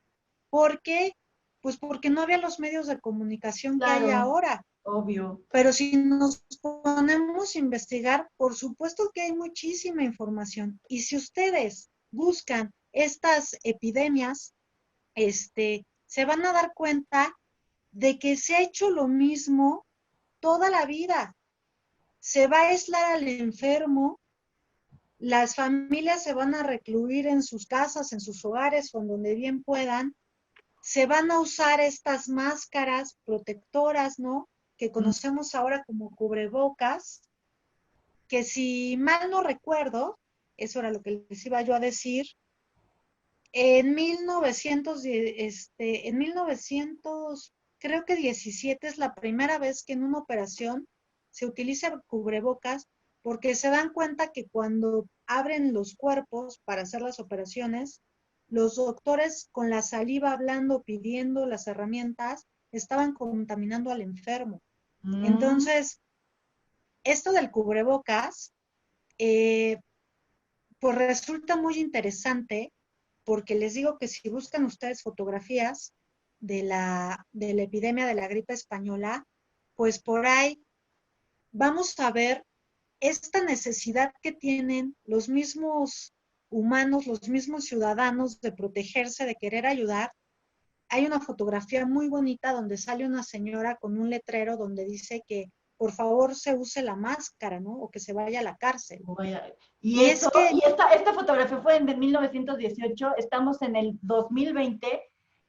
porque, pues porque no había los medios de comunicación que hay Claro, ahora. obvio. Pero si nos ponemos a investigar, por supuesto que hay muchísima información. Y si ustedes buscan estas epidemias, se van a dar cuenta de que se ha hecho lo mismo toda la vida. Se va a aislar al enfermo, las familias se van a recluir en sus casas, en sus hogares o en donde bien puedan, se van a usar estas máscaras protectoras, ¿no? Que conocemos ahora como cubrebocas, que si mal no recuerdo, eso era lo que les iba yo a decir, en 1900, creo que 17 es la primera vez que en una operación se utiliza cubrebocas porque se dan cuenta que cuando abren los cuerpos para hacer las operaciones, los doctores con la saliva hablando, pidiendo las herramientas, estaban contaminando al enfermo. Entonces, esto del cubrebocas, eh, pues resulta muy interesante porque les digo que si buscan ustedes fotografías de la epidemia de la gripe española, pues por ahí vamos a ver esta necesidad que tienen los mismos humanos, los mismos ciudadanos de protegerse, de querer ayudar. Hay una fotografía muy bonita donde sale una señora con un letrero donde dice que por favor se use la máscara, ¿no? O que se vaya a la cárcel. Y Y es eso, que y esta fotografía fue en 1918, estamos en el 2020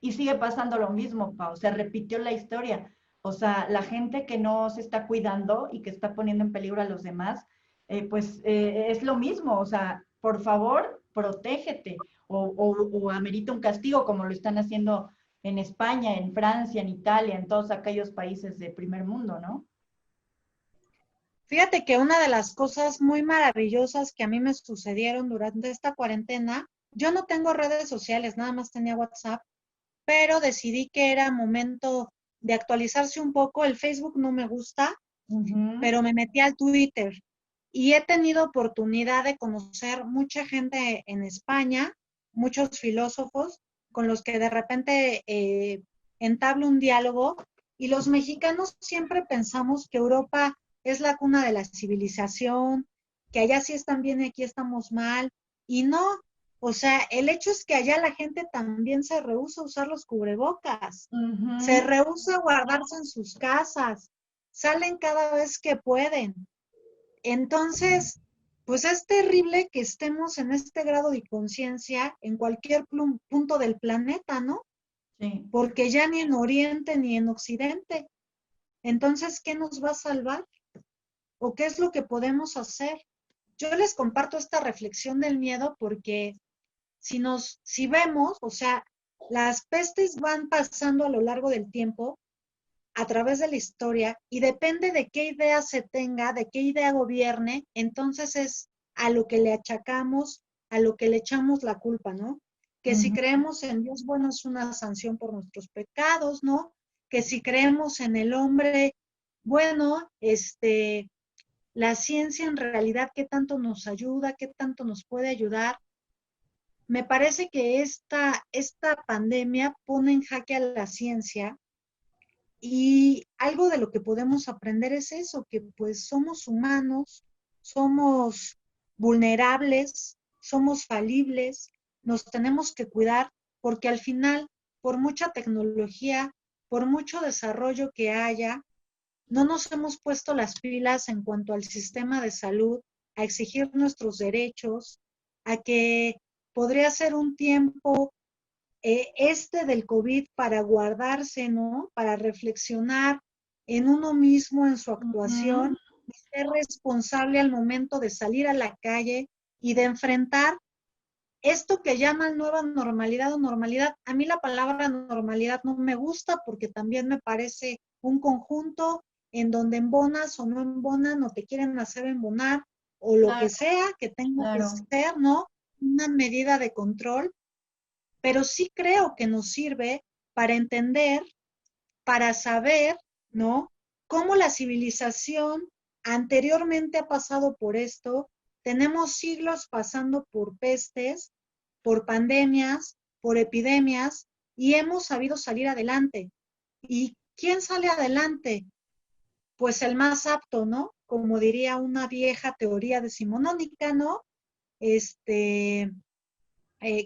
y sigue pasando lo mismo, Pau, se repitió la historia. O sea, la gente que no se está cuidando y que está poniendo en peligro a los demás, es lo mismo. O sea, por favor, protégete o amerita un castigo como lo están haciendo en España, en Francia, en Italia, en todos aquellos países de primer mundo, ¿no? Fíjate que una de las cosas muy maravillosas que a mí me sucedieron durante esta cuarentena, yo no tengo redes sociales, nada más tenía WhatsApp, pero decidí que era momento de actualizarse un poco. El Facebook no me gusta, Ujú. pero me metí al Twitter y he tenido oportunidad de conocer mucha gente en España, muchos filósofos con los que de repente entablo un diálogo, y los mexicanos siempre pensamos que Europa es la cuna de la civilización, que allá sí están bien y aquí estamos mal, y no. O sea, el hecho es que allá la gente también se rehúsa a usar los cubrebocas, se Ujú. rehúsa a guardarse en sus casas, salen cada vez que pueden. Entonces, pues es terrible que estemos en este grado de conciencia en cualquier punto del planeta, ¿no? Sí. Porque ya ni en Oriente ni en Occidente. Entonces, ¿qué nos va a salvar? ¿O qué es lo que podemos hacer? Yo les comparto esta reflexión del miedo porque si vemos, o sea, las pestes van pasando a lo largo del tiempo, a través de la historia, y depende de qué idea se tenga, de qué idea gobierne, entonces es a lo que le achacamos, a lo que le echamos la culpa, ¿no? Que si Ujú. creemos en Dios, bueno, es una sanción por nuestros pecados, ¿no? Que si creemos en el hombre, bueno, la ciencia en realidad, ¿qué tanto nos ayuda? ¿Qué tanto nos puede ayudar? Me parece que esta pandemia pone en jaque a la ciencia, y algo de lo que podemos aprender es eso, que pues somos humanos, somos vulnerables, somos falibles, nos tenemos que cuidar, porque al final, por mucha tecnología, por mucho desarrollo que haya, no nos hemos puesto las pilas en cuanto al sistema de salud, a exigir nuestros derechos, a que podría ser un tiempo del COVID para guardarse, ¿no? Para reflexionar en uno mismo, en su Ujú. actuación, y ser responsable al momento de salir a la calle y de enfrentar esto que llaman nueva normalidad o normalidad. A mí la palabra normalidad no me gusta porque también me parece un conjunto en donde embonas o no embonan o te quieren hacer embonar o lo que Claro, sea que tenga que claro. ser, ¿no? Una medida de control, pero sí creo que nos sirve para entender, para saber, ¿no? Cómo la civilización anteriormente ha pasado por esto. Tenemos siglos pasando por pestes, por pandemias, por epidemias, y hemos sabido salir adelante. ¿Y quién sale adelante? Pues el más apto, ¿no? Como diría una vieja teoría decimonónica, ¿no? Este,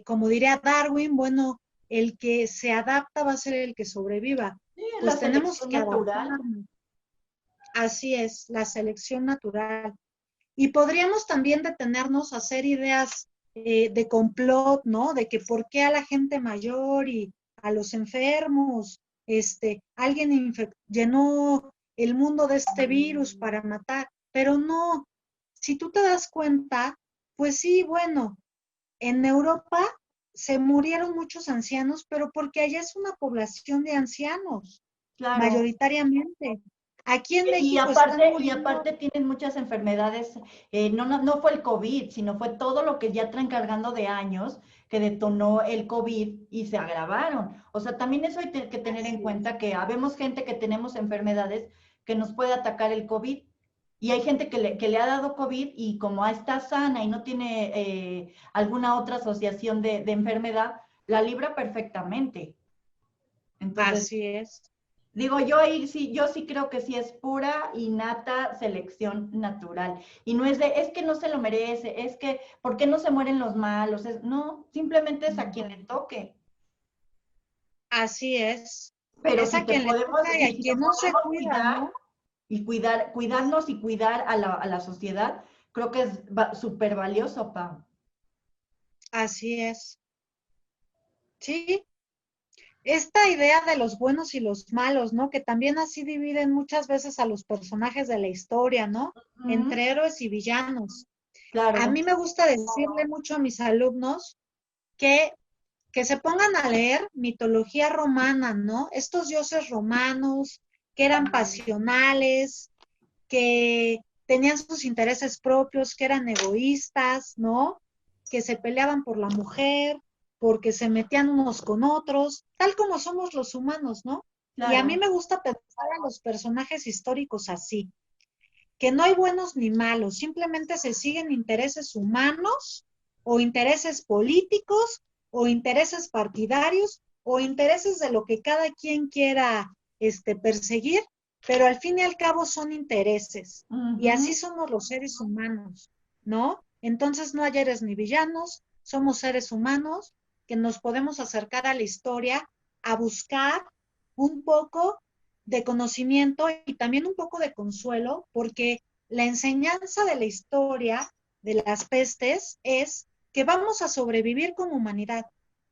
como diría Darwin, bueno, el que se adapta va a ser el que sobreviva. Sí, es la Pues tenemos selección que natural. adaptarnos. Así es, la selección natural. Y podríamos también detenernos a hacer ideas de complot, ¿no? De que por qué a la gente mayor y a los enfermos, alguien llenó el mundo de este virus para matar, pero no. Si tú te das cuenta, pues sí, bueno, en Europa se murieron muchos ancianos, pero porque allá es una población de ancianos, Claro. mayoritariamente. Aquí en México están Y muriendo. aparte tienen muchas enfermedades, no fue el COVID, sino fue todo lo que ya traen cargando de años que detonó el COVID y se agravaron. O sea, también eso hay que tener en Así es. cuenta que habemos gente que tenemos enfermedades que nos puede atacar el COVID. Y hay gente que le ha dado COVID y como está sana y no tiene alguna otra asociación de enfermedad, la libra perfectamente. Entonces, Así es. digo, yo ahí sí, yo sí creo que sí es pura y nata selección natural. Y no es es que no se lo merece, es que, ¿por qué no se mueren los malos? No, simplemente es a quien le toque. Así es. Pero Es a quien le toca y a si nos quien no se podemos cuida, cuidar ¿no? y cuidarnos y cuidar a la sociedad, creo que es súper valioso, Pau. Así es. Sí, esta idea de los buenos y los malos, ¿no? Que también así dividen muchas veces a los personajes de la historia, ¿no? Ujú. Entre héroes y villanos. A Claro. mí me gusta decirle mucho a mis alumnos que, que se pongan a leer mitología romana, ¿no? Estos dioses romanos que eran pasionales, que tenían sus intereses propios, que eran egoístas, ¿no? Que se peleaban por la mujer, porque se metían unos con otros, tal como somos los humanos, ¿no? Y a mí Claro. me gusta pensar a los personajes históricos así, que no hay buenos ni malos, simplemente se siguen intereses humanos o intereses políticos o intereses partidarios o intereses de lo que cada quien quiera perseguir, pero al fin y al cabo son intereses. Y así Ujú. somos los seres humanos, ¿no? Entonces no hay héroes ni villanos, somos seres humanos que nos podemos acercar a la historia a buscar un poco de conocimiento y también un poco de consuelo, porque la enseñanza de la historia de las pestes es que vamos a sobrevivir como humanidad,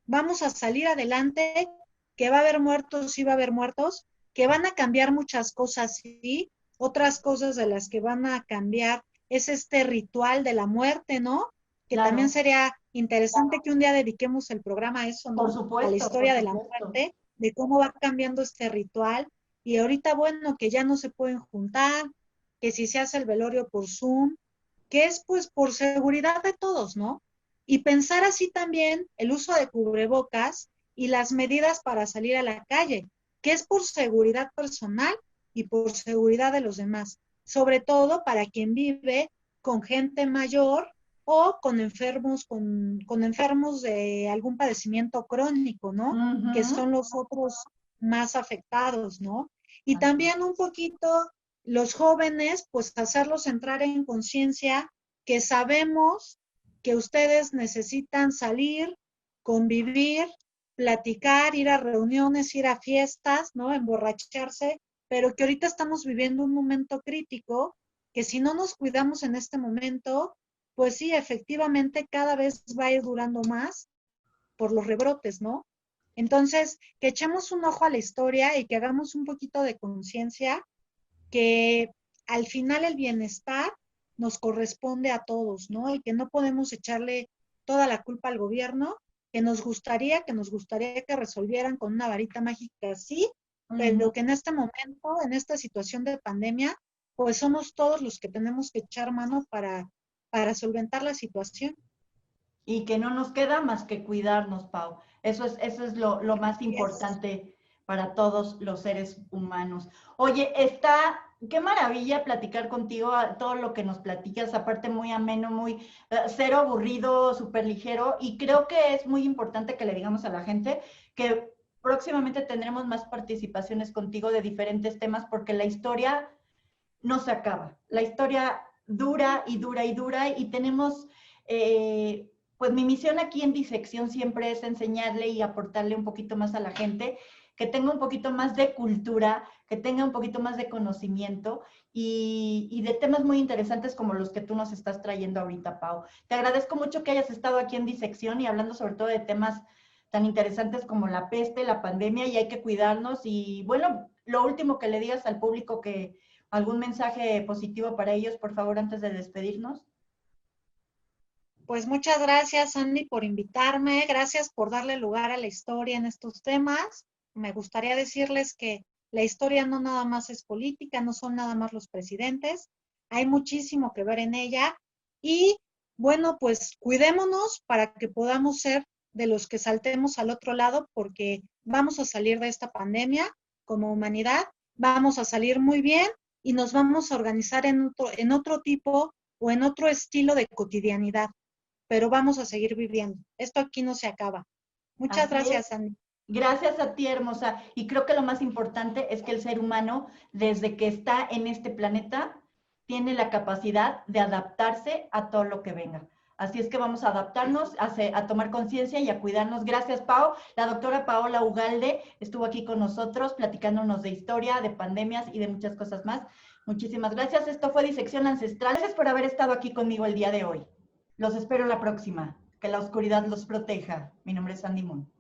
vamos a salir adelante, que va a haber muertos, sí va a haber muertos, que van a cambiar muchas cosas, sí, otras cosas de las que van a cambiar es este ritual de la muerte, ¿no? Que también Claro, sería interesante que un día dediquemos el programa a eso, por ¿no? A la supuesto, por historia de la supuesto. muerte, de cómo va cambiando este ritual. Y ahorita, bueno, que ya no se pueden juntar, que si se hace el velorio por Zoom, que es pues por seguridad de todos, ¿no? Y pensar así también el uso de cubrebocas y las medidas para salir a la calle, que es por seguridad personal y por seguridad de los demás, sobre todo para quien vive con gente mayor o con enfermos de algún padecimiento crónico, ¿no? Que Ujú. son los otros más afectados, ¿no? Y Así es. también un poquito los jóvenes, pues hacerlos entrar en conciencia que sabemos que ustedes necesitan salir, convivir, platicar, ir a reuniones, ir a fiestas, ¿no? Emborracharse, pero que ahorita estamos viviendo un momento crítico, que si no nos cuidamos en este momento, pues sí, efectivamente cada vez va a ir durando más por los rebrotes, ¿no? Entonces, que echemos un ojo a la historia y que hagamos un poquito de conciencia que al final el bienestar nos corresponde a todos, ¿no? Y que no podemos echarle toda la culpa al gobierno, que nos gustaría que resolvieran con una varita mágica así, Ujú. pero que en este momento, en esta situación de pandemia, pues somos todos los que tenemos que echar mano para solventar la situación. Y que no nos queda más que cuidarnos, Pau. Eso es lo más Yes. importante para todos los seres humanos. Oye, qué maravilla platicar contigo, todo lo que nos platicas, aparte muy ameno, muy cero aburrido, súper ligero, y creo que es muy importante que le digamos a la gente que próximamente tendremos más participaciones contigo de diferentes temas, porque la historia no se acaba. La historia dura y dura y dura y tenemos, pues mi misión aquí en Disección siempre es enseñarle y aportarle un poquito más a la gente, que tenga un poquito más de cultura, que tenga un poquito más de conocimiento y de temas muy interesantes como los que tú nos estás trayendo ahorita, Pau. Te agradezco mucho que hayas estado aquí en Disección y hablando sobre todo de temas tan interesantes como la peste, la pandemia y hay que cuidarnos y bueno, lo último que le digas al público que ¿algún mensaje positivo para ellos, por favor, antes de despedirnos? Pues muchas gracias, Andy, por invitarme. Gracias por darle lugar a la historia en estos temas. Me gustaría decirles que la historia no nada más es política, no son nada más los presidentes. Hay muchísimo que ver en ella. Y bueno, pues cuidémonos para que podamos ser de los que saltemos al otro lado, porque vamos a salir de esta pandemia como humanidad, vamos a salir muy bien y nos vamos a organizar en otro tipo o en otro estilo de cotidianidad, pero vamos a seguir viviendo. Esto aquí no se acaba. Muchas Así es. gracias, Andy. Gracias a ti, hermosa. Y creo que lo más importante es que el ser humano, desde que está en este planeta, tiene la capacidad de adaptarse a todo lo que venga. Así es que vamos a adaptarnos, a tomar conciencia y a cuidarnos. Gracias, Pau. La doctora Paola Ugalde estuvo aquí con nosotros platicándonos de historia, de pandemias y de muchas cosas más. Muchísimas gracias. Esto fue Disección Ancestral. Gracias por haber estado aquí conmigo el día de hoy. Los espero la próxima. Que la oscuridad los proteja. Mi nombre es Sandy Moon.